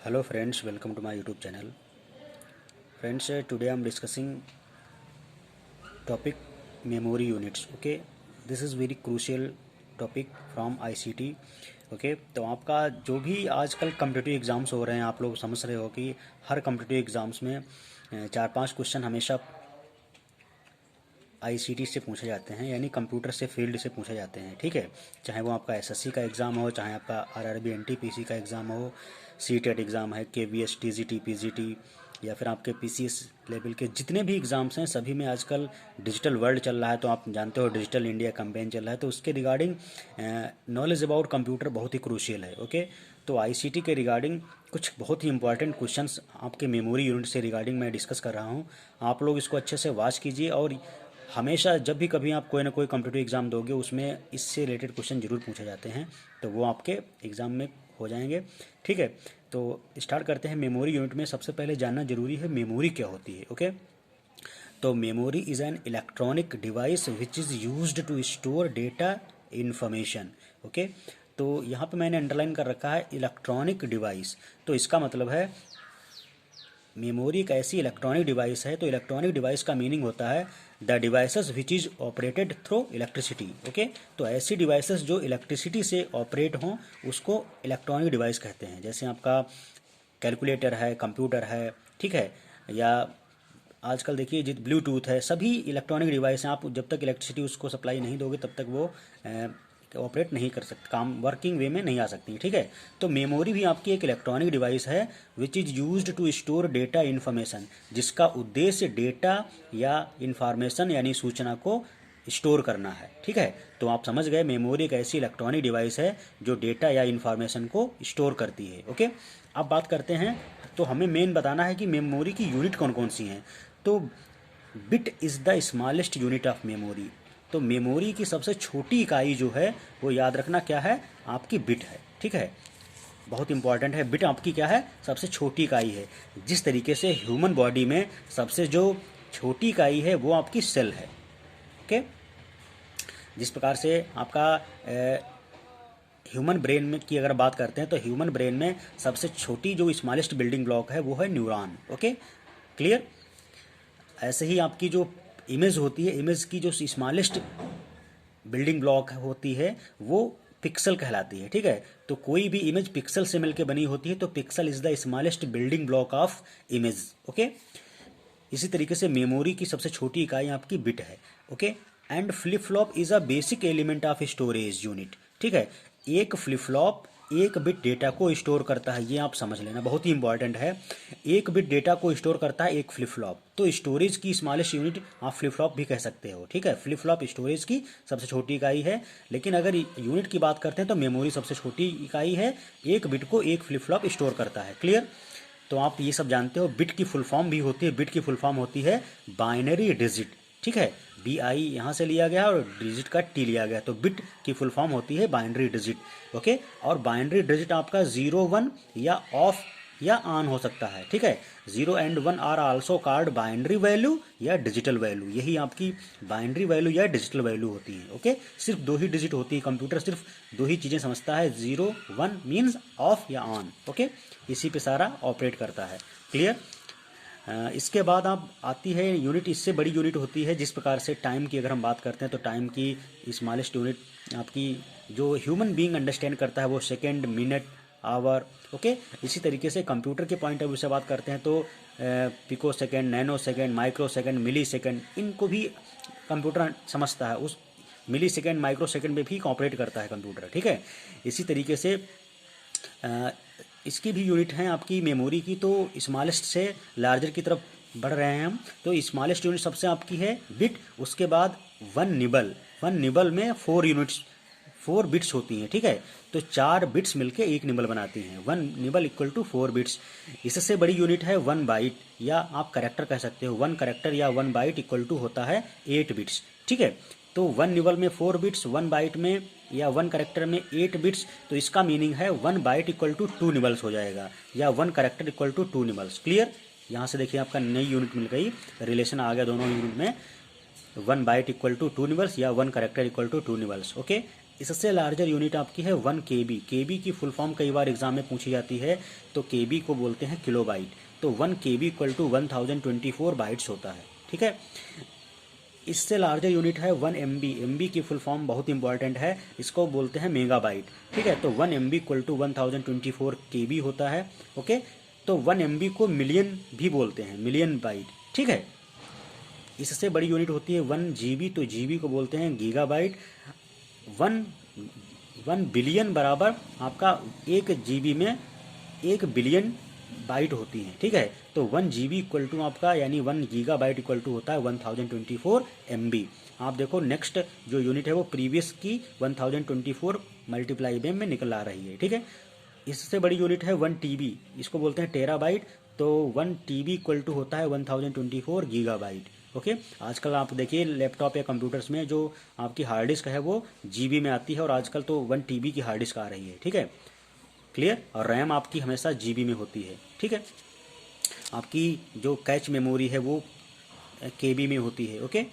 Hello friends, welcome to my YouTube channel. Friends, today I am discussing topic memory units. Okay, this is very crucial topic from ICT. Okay तो आपका जो भी आजकल competitive exams हो रहे हैं, आप लोग समझ रहे हो कि हर कम्पिटिटिव एग्ज़ाम्स में 4-5 क्वेश्चन हमेशा आईसीटी से पूछे जाते हैं, यानी कंप्यूटर से फील्ड से पूछे जाते हैं। ठीक है, चाहे वो आपका एसएससी का एग्ज़ाम हो, चाहे आपका आरआरबी एनटीपीसी का एग्ज़ाम हो, सीटेट एग्ज़ाम है, केवीएस टीजीटी पीजीटी, या फिर आपके पीसीएस लेवल के जितने भी एग्ज़ाम्स हैं सभी में आजकल डिजिटल वर्ल्ड चल रहा है। तो आप जानते हो डिजिटल इंडिया कैंपेन चल रहा है, तो उसके रिगार्डिंग नॉलेज अबाउट कंप्यूटर बहुत ही क्रूशियल है। ओके, तो आईसीटी के रिगार्डिंग कुछ बहुत ही इंपॉर्टेंट क्वेश्चंस आपके मेमोरी यूनिट से रिगार्डिंग मैं डिस्कस कर रहा हूँ। आप लोग इसको अच्छे से वॉच कीजिए और हमेशा जब भी कभी आप कोई ना कोई कॉम्पिटिटिव एग्ज़ाम दोगे उसमें इससे रिलेटेड क्वेश्चन जरूर पूछे जाते हैं, तो वो आपके एग्ज़ाम में हो जाएंगे। ठीक है, तो स्टार्ट करते हैं। मेमोरी यूनिट में सबसे पहले जानना जरूरी है मेमोरी क्या होती है। ओके, तो memory is an electronic device which is used to store data information. Okay, तो यहाँ पे मैंने अंडरलाइन कर रखा है इलेक्ट्रॉनिक डिवाइस, तो इसका मतलब है मेमोरी एक ऐसी इलेक्ट्रॉनिक डिवाइस है। तो इलेक्ट्रॉनिक डिवाइस का मीनिंग होता है the devices which is operated through electricity. Okay, तो ऐसी डिवाइसेस जो इलेक्ट्रिसिटी से ऑपरेट हों उसको इलेक्ट्रॉनिक डिवाइस कहते हैं। जैसे आपका कैलकुलेटर है, कंप्यूटर है, ठीक है, या आजकल देखिए जित ब्लूटूथ है, सभी इलेक्ट्रॉनिक डिवाइस हैं। आप जब तक इलेक्ट्रिसिटी उसको सप्लाई नहीं दोगे तब तक वो ऑपरेट नहीं कर सकते, काम वर्किंग वे में नहीं आ सकती। ठीक है, तो मेमोरी भी आपकी एक इलेक्ट्रॉनिक डिवाइस है which is used to store data information, जिसका उद्देश्य डेटा या इन्फॉर्मेशन यानी सूचना को स्टोर करना है। ठीक है, तो आप समझ गए मेमोरी एक ऐसी इलेक्ट्रॉनिक डिवाइस है जो डेटा या इन्फॉर्मेशन को स्टोर करती है। ओके, अब बात करते हैं, तो हमें मेन बताना है कि मेमोरी की यूनिट कौन कौन सी हैं। तो bit is the smallest unit of memory. तो मेमोरी की सबसे छोटी इकाई जो है वो याद रखना क्या है, आपकी बिट है। ठीक है, बहुत इंपॉर्टेंट है, बिट आपकी क्या है, सबसे छोटी इकाई है। जिस तरीके से ह्यूमन बॉडी में सबसे जो छोटी इकाई है वो आपकी सेल है। ओके, जिस प्रकार से आपका ह्यूमन ब्रेन में की अगर बात करते हैं तो ह्यूमन ब्रेन में सबसे छोटी जो स्मॉलेस्ट बिल्डिंग ब्लॉक है वो है न्यूरॉन। Okay, clear. ऐसे ही आपकी जो इमेज होती है, इमेज की जो स्मॉलेस्ट बिल्डिंग ब्लॉक होती है वो पिक्सल कहलाती है। ठीक है, तो कोई भी इमेज पिक्सल से मिलकर बनी होती है, तो pixel is the smallest building block of image. Okay, इसी तरीके से मेमोरी की सबसे छोटी इकाई आपकी बिट है। Okay, and flip flop is a basic element of storage unit. ठीक है, एक फ्लिप फ्लॉप एक बिट डेटा को स्टोर करता है, ये आप समझ लेना, बहुत ही इंपॉर्टेंट है। एक बिट डेटा को स्टोर करता है एक फ्लिप फ्लॉप, तो स्टोरेज की स्मॉलेस्ट यूनिट आप फ्लिप फ्लॉप भी कह सकते हो। ठीक है, फ्लिप फ्लॉप स्टोरेज की सबसे छोटी इकाई है, लेकिन अगर यूनिट की बात करते हैं तो मेमोरी सबसे छोटी इकाई है, एक बिट को एक फ्लिप फ्लॉप स्टोर करता है। क्लियर, तो आप ये सब जानते हो। बिट की फुल फॉर्म भी होती है, बिट की फुल फॉर्म होती है बाइनरी डिजिट। ठीक है, बी आई यहाँ से लिया गया और डिजिट का टी लिया गया, तो बिट की फुल फॉर्म होती है बाइनरी डिजिट। ओके, और बाइनरी डिजिट आपका 0 1 या ऑफ या ऑन हो सकता है। ठीक है, 0 and 1 are also called binary value या डिजिटल वैल्यू, यही आपकी बाइनरी वैल्यू या डिजिटल वैल्यू होती है। ओके, सिर्फ दो ही डिजिट होती है, कंप्यूटर सिर्फ दो ही चीज़ें समझता है, 0 1 मीन्स ऑफ या ऑन। ओके, इसी पे सारा ऑपरेट करता है। क्लियर। इसके बाद आप आती है यूनिट, इससे बड़ी यूनिट होती है जिस प्रकार से टाइम की अगर हम बात करते हैं तो टाइम की स्मॉलेस्ट यूनिट आपकी जो ह्यूमन बीइंग अंडरस्टैंड करता है वो सेकेंड, मिनट, आवर। ओके, इसी तरीके से कंप्यूटर के पॉइंट ऑफ व्यू से बात करते हैं तो picosecond, nanosecond, microsecond, millisecond, इनको भी कंप्यूटर समझता है, उस मिली सेकेंड, माइक्रो सेकेंड में भी ऑपरेट करता है कंप्यूटर। ठीक है, इसी तरीके से इसकी भी यूनिट हैं आपकी मेमोरी की, तो स्मॉलेस्ट से लार्जर की तरफ बढ़ रहे हैं हम। तो स्मॉलेस्ट यूनिट सबसे आपकी है बिट, उसके बाद वन निबल। वन निबल में 4 यूनिट्स, 4 बिट्स होती हैं। ठीक है, तो 4 बिट्स मिलके एक निबल बनाती हैं, one nibble equal to 4 bits. इससे बड़ी यूनिट है 1 बाइट, या आप करेक्टर कह सकते हो, 1 करेक्टर या 1 बाइट इक्वल टू होता है 8 बिट्स। ठीक है, तो 1 निबल में 4 बिट्स, 1 बाइट में या 1 करेक्टर में 8 बिट्स, तो इसका मीनिंग है 1 बाइट इक्वल टू 2 निबल्स हो जाएगा, या 1 character equal to 2 nibbles. Clear, यहाँ से देखिए आपका नई यूनिट मिल गई, रिलेशन आ गया दोनों यूनिट में, 1 बाइट इक्वल टू 2 निबल्स या 1 character equal to 2 nibbles. Okay, इससे लार्जर यूनिट आपकी है 1 KB। केबी की फुल फॉर्म कई बार एग्जाम में पूछी जाती है, तो केबी को बोलते हैं किलोबाइट। तो 1 KB इक्वल टू 1024 बाइट्स होता है, ठीक है। इससे लार्जर यूनिट है 1 MB। MB की फुल फॉर्म बहुत इंपॉर्टेंट है, इसको बोलते हैं मेगाबाइट, ठीक है। तो 1 MB इक्वल टू 1024 KB होता है, ओके। तो 1 MB को मिलियन भी बोलते हैं, मिलियन बाइट, ठीक है। इससे बड़ी यूनिट होती है 1 GB। तो GB को बोलते हैं गीगाबाइट। वन 1 बिलियन बराबर आपका 1 GB में 1 बिलियन बाइट होती हैं, ठीक है। तो 1 GB इक्वल टू आपका यानी 1 गीगाबाइट इक्वल टू होता है 1024 MB। आप देखो नेक्स्ट जो यूनिट है वो प्रीवियस की 1024 मल्टीप्लाई में निकल आ रही है, ठीक है। इससे बड़ी यूनिट है 1 TB, इसको बोलते हैं टेराबाइट। तो 1 TB इक्वल टू होता है 1024 गीगाबाइट, ओके। आजकल आप देखिए लैपटॉप या कंप्यूटर्स में जो आपकी हार्ड डिस्क है वो GB में आती है, और आजकल तो 1 TB की हार्ड डिस्क आ रही है, ठीक है, क्लियर। और रैम आपकी हमेशा GB में होती है, ठीक है। आपकी जो कैच मेमोरी है वो KB में होती है, ओके।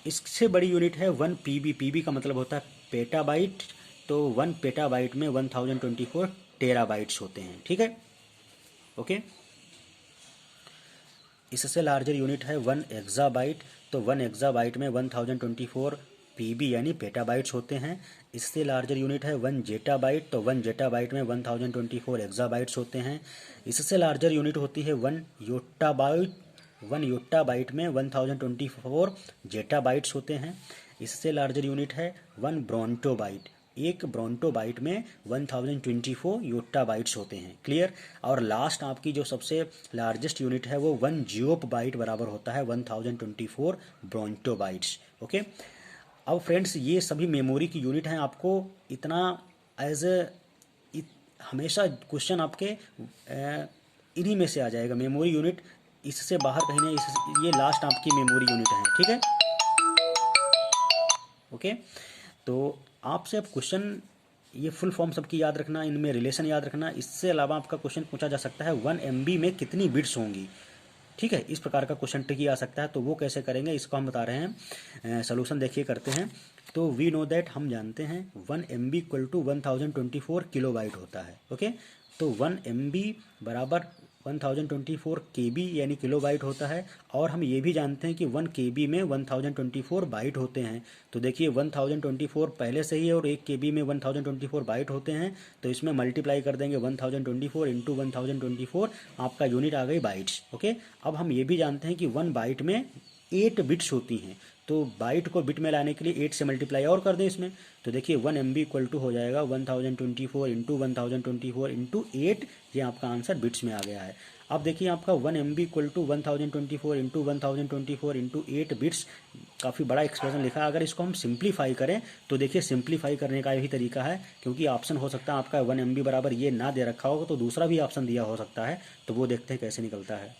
इससे बड़ी यूनिट है 1 PB। PB का मतलब होता है पेटाबाइट। तो 1 पेटाबाइट में 1024 टेराबाइट्स होते हैं, ठीक है, ओके। इससे लार्जर यूनिट है 1 एक्साबाइट। तो 1 एक्साबाइट में 1024 PB यानी पेटाबाइट्स होते हैं। इससे लार्जर यूनिट है 1 जेटाबाइट। तो 1 जेटाबाइट में 1024 एक्साबाइट्स होते हैं। इससे लार्जर यूनिट होती है 1 योट्टाबाइट। 1 योट्टाबाइट में 1024 जेटाबाइट्स होते हैं। इससे लार्जर यूनिट है 1 ब्रोंटोबाइट। 1 ब्रोंटोबाइट में 1024 योट्टाबाइट्स होते हैं, क्लियर। और लास्ट आपकी जो सबसे लार्जेस्ट यूनिट है वो 1 जियोपबाइट बराबर होता है 1024 ब्रोंटोबाइट्स, ओके। अब फ्रेंड्स ये सभी मेमोरी की यूनिट हैं। आपको इतना एज ए हमेशा क्वेश्चन आपके इन्हीं में से आ जाएगा, मेमोरी यूनिट इससे बाहर कहीं नहीं। ये लास्ट आपकी मेमोरी यूनिट है, ठीक है, ओके। तो आपसे अब क्वेश्चन ये फुल फॉर्म सबकी याद रखना, इनमें रिलेशन याद रखना। इससे अलावा आपका क्वेश्चन पूछा जा सकता है 1 MB में कितनी बिट्स होंगी, ठीक है। इस प्रकार का क्वेश्चन ट्रिकी आ सकता है, तो वो कैसे करेंगे इसको हम बता रहे हैं। सोल्यूशन देखिए करते हैं। तो वी नो दैट, हम जानते हैं 1 MB इक्वल टू 1024 किलोबाइट होता है, ओके। तो 1 MB बराबर 1024 KB यानी किलोबाइट होता है। और हम ये भी जानते हैं कि 1 KB में 1024 बाइट होते हैं। तो देखिए 1024 पहले से ही है और 1 KB में 1024 बाइट होते हैं, तो इसमें मल्टीप्लाई कर देंगे 1024 इंटू 1024, आपका यूनिट आ गई बाइट्स, ओके। अब हम ये भी जानते हैं कि 1 बाइट में 8 बिट्स होती हैं, तो बाइट को बिट में लाने के लिए 8 से मल्टीप्लाई और कर दें इसमें। तो देखिए 1 MB इक्वल टू हो जाएगा 1024 इंटू 1024 इंटू 8, ये आपका आंसर बिट्स में आ गया है। अब देखिए आपका 1 MB equal to 1024 into 1024 into 8 bits, काफ़ी बड़ा एक्सप्रेशन लिखा है। अगर इसको हम सिंप्लीफाई करें तो देखिए सिंप्लीफाई करने का यही तरीका है, क्योंकि ऑप्शन हो सकता है आपका 1 MB बराबर ये ना दे रखा होगा, तो दूसरा भी ऑप्शन दिया हो सकता है, तो वो देखते हैं कैसे निकलता है।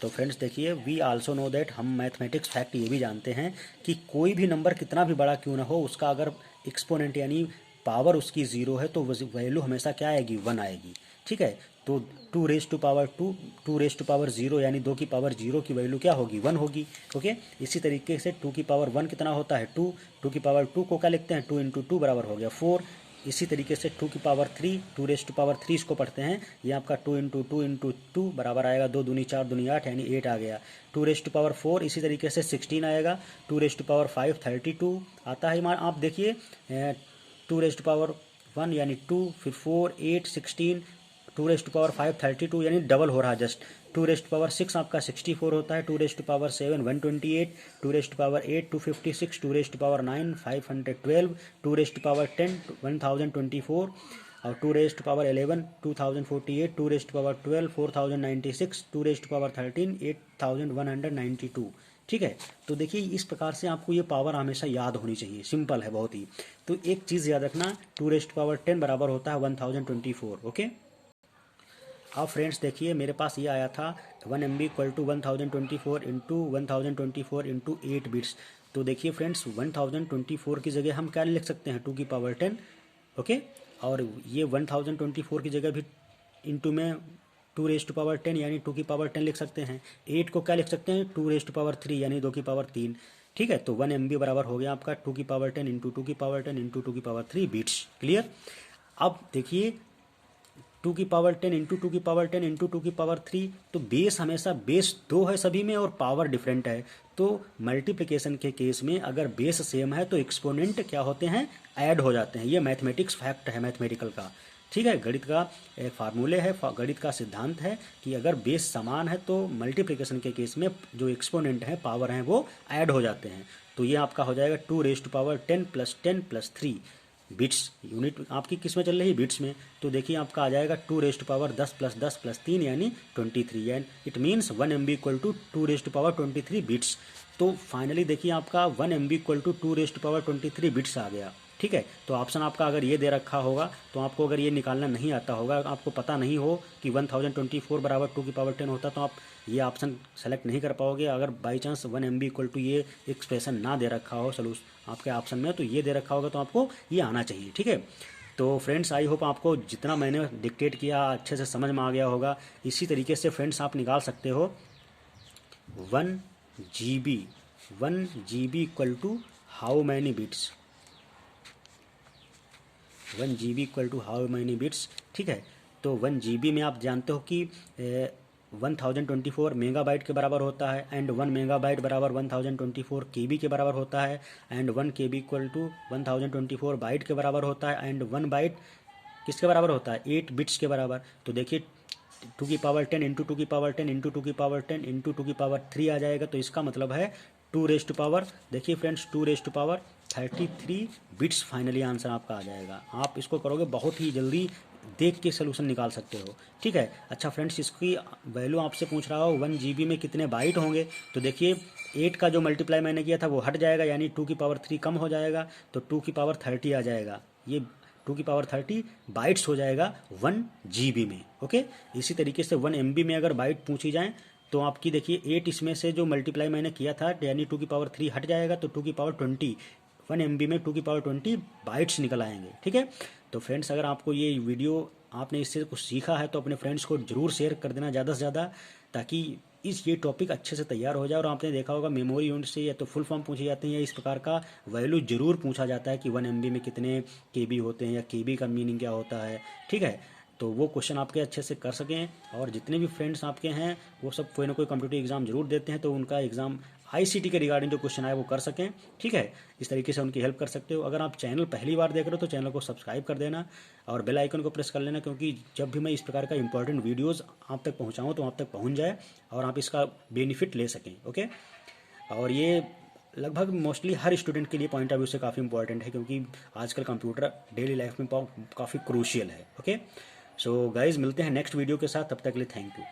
तो फ्रेंड्स देखिए, वी आल्सो नो दैट, हम मैथमेटिक्स फैक्ट ये भी जानते हैं कि कोई भी नंबर कितना भी बड़ा क्यों ना हो, उसका अगर एक्सपोनेंट यानी पावर उसकी 0 है तो वैल्यू हमेशा क्या आएगी, 1 आएगी, ठीक है। तो 2 रेज़ टू पावर 0 यानी 2 की पावर 0 की वैल्यू क्या होगी, 1 होगी, ओके। इसी तरीके से 2 की पावर 1 कितना होता है, 2। 2 की पावर 2 को क्या लिखते हैं, 2 इंटू 2 बराबर हो गया 4। इसी तरीके से 2 की पावर 3, 2 रेज़ टू पावर 3 इसको पढ़ते हैं, ये आपका 2 इंटू 2 इंटू 2 बराबर आएगा 2 दूनी 4 दूनी 8 यानी 8 आ गया। 2 रेज़ टू पावर 4 इसी तरीके से 16 आएगा। 2 रेज़ टू पावर 5 32 आता है। आप देखिए 2 रेज़ टू पावर 1 यानी 2, फिर 4 8 16, 2 रेज़ टू पावर 5 32 यानी डबल हो रहा जस्ट। 2 रेज़ टू पावर 6 आपका 64 होता है। 2 raise to power 7 128, 2 raise to power 8 256, 2 raise to power 9 512, 2 raise to power 10 1024, और 2 raise to power 11 2048, 2 raise to power 12 4096, 2 raise to power 13 8192, ठीक है। तो देखिए इस प्रकार से आपको ये पावर हमेशा याद होनी चाहिए, सिंपल है बहुत ही। तो एक चीज़ याद रखना, 2 रेज़ टू पावर 10 बराबर होता है 1024, ओके। अब फ्रेंड्स देखिए मेरे पास ये आया था 1 MB equal to 1024 into 1024 into 8 bits. तो देखिए फ्रेंड्स 1024 की जगह हम क्या लिख सकते हैं, 2 की पावर 10, ओके। और ये 1024 की जगह भी इंटू में 2 रेज़ टू पावर 10 यानी 2 की पावर 10 लिख सकते हैं। 8 को क्या लिख सकते हैं, 2 रेज़ टू पावर 3 यानी 2 की पावर 3। ठीक है, तो 1 MB बराबर हो गया आपका 2 की पावर 10 इंटू 2 की पावर 10 इंटू 2 की पावर 3 बिट्स। क्लियर। अब देखिए 2 की पावर 10 इंटू 2 की पावर 10 इंटू 2 की पावर 3, तो बेस हमेशा बेस 2 है सभी में और पावर डिफरेंट है। तो मल्टीप्लिकेशन के केस में अगर बेस सेम है तो एक्सपोनेंट क्या होते हैं, ऐड हो जाते हैं। ये मैथमेटिक्स फैक्ट है मैथमेटिकल का। ठीक है, गणित का एक फार्मूले है, गणित का सिद्धांत है कि अगर बेस समान है तो मल्टीप्लिकेशन के केस में जो एक्सपोनेंट है पावर हैं वो ऐड हो जाते हैं। तो ये आपका हो जाएगा 2 raise to power 10 plus 10 plus 3 bits. Unit आपकी किस में चल रही है, बिट्स में। तो देखिए आपका आ जाएगा 2 raise to power 10 plus 10 plus 3 यानी 23, यानी it means 1 MB equal to 2 raise to power 23 बिट्स। तो फाइनली देखिए आपका 1 MB equal to 2 raise to power 23 bits आ गया। ठीक है, तो ऑप्शन आपका अगर ये दे रखा होगा तो आपको अगर ये निकालना नहीं आता होगा, आपको पता नहीं हो कि 1024 बराबर 2 की पावर 10 होता, तो आप ये ऑप्शन सेलेक्ट नहीं कर पाओगे। अगर by chance 1 MB equal to ये एक्सप्रेशन ना दे रखा हो सोल्यूशन आपके ऑप्शन में, तो ये दे रखा होगा तो आपको ये आना चाहिए। ठीक है, तो फ्रेंड्स आई होप आपको जितना मैंने डिक्टेट किया अच्छे से समझ में आ गया होगा। इसी तरीके से फ्रेंड्स आप निकाल सकते हो 1 GB, 1 GB equal to how many bits, 1 GB equal to how many bits. ठीक है, तो 1 GB में आप जानते हो कि 1024 मेगाबाइट के बराबर होता है, एंड 1 मेगाबाइट बराबर 1024 KB के बराबर होता है, and 1 KB equal to 1024 byte के बराबर होता है, एंड 1 बाइट किसके बराबर होता है, 8 बिट्स के बराबर। तो देखिए 2 की पावर 10 इंटू 2 की पावर 10 इंटू 2 की पावर 10 इंटू 2 की पावर 3 आ जाएगा। तो इसका मतलब है 2 रेज़ टू पावर, देखिए friends 2 raise to power 33 bits finally answer आपका आ जाएगा। आप इसको करोगे बहुत ही जल्दी देख के सोल्यूशन निकाल सकते हो। ठीक है, अच्छा फ्रेंड्स इसकी वैल्यू आपसे पूछ रहा हो 1 GB में कितने बाइट होंगे, तो देखिए 8 का जो मल्टीप्लाई मैंने किया था वो हट जाएगा, यानी 2 की पावर 3 कम हो जाएगा, तो 2 की पावर 30 आ जाएगा। ये 2 की पावर 30 बाइट्स हो जाएगा 1 GB में। ओके, इसी तरीके से 1 MB में अगर बाइट पूछी जाए तो आपकी देखिए 8 इसमें से जो मल्टीप्लाई मैंने किया था यानी 2 की पावर 3 हट जाएगा, तो 2 की पावर 20 1 MB में 2 की पावर 20 बाइट्स निकल आएंगे। ठीक है, तो फ्रेंड्स अगर आपको ये वीडियो आपने इससे कुछ सीखा है तो अपने फ्रेंड्स को जरूर शेयर कर देना ज़्यादा से ज़्यादा, ताकि ये टॉपिक अच्छे से तैयार हो जाए। और आपने देखा होगा मेमोरी यूनिट से या तो फुल फॉर्म पूछी जाती है या इस प्रकार का वैल्यू जरूर पूछा जाता है कि 1 MB में कितने KB होते हैं या KB का मीनिंग क्या होता है। ठीक है, तो वो क्वेश्चन आपके अच्छे से कर सकें। और जितने भी फ्रेंड्स आपके हैं वो सब कोई ना कोई कम्पिटिटिव एग्जाम जरूर देते हैं, तो उनका एग्जाम ICT के रिगार्डिंग जो क्वेश्चन आए वो कर सकें। ठीक है, इस तरीके से उनकी हेल्प कर सकते हो। अगर आप चैनल पहली बार देख रहे हो तो चैनल को सब्सक्राइब कर देना और बेल आइकन को प्रेस कर लेना, क्योंकि जब भी मैं इस प्रकार का इंपॉर्टेंट वीडियोस आप तक पहुंचाऊं तो आप तक पहुंच जाए और आप इसका बेनिफिट ले सकें। ओके, और ये लगभग मोस्टली हर स्टूडेंट के लिए पॉइंट ऑफ व्यू से काफ़ी इंपॉर्टेंट है, क्योंकि आजकल कंप्यूटर डेली लाइफ में काफ़ी क्रूशियल है। ओके, सो गाइज मिलते हैं नेक्स्ट वीडियो के साथ, तब तक के लिए थैंक यू।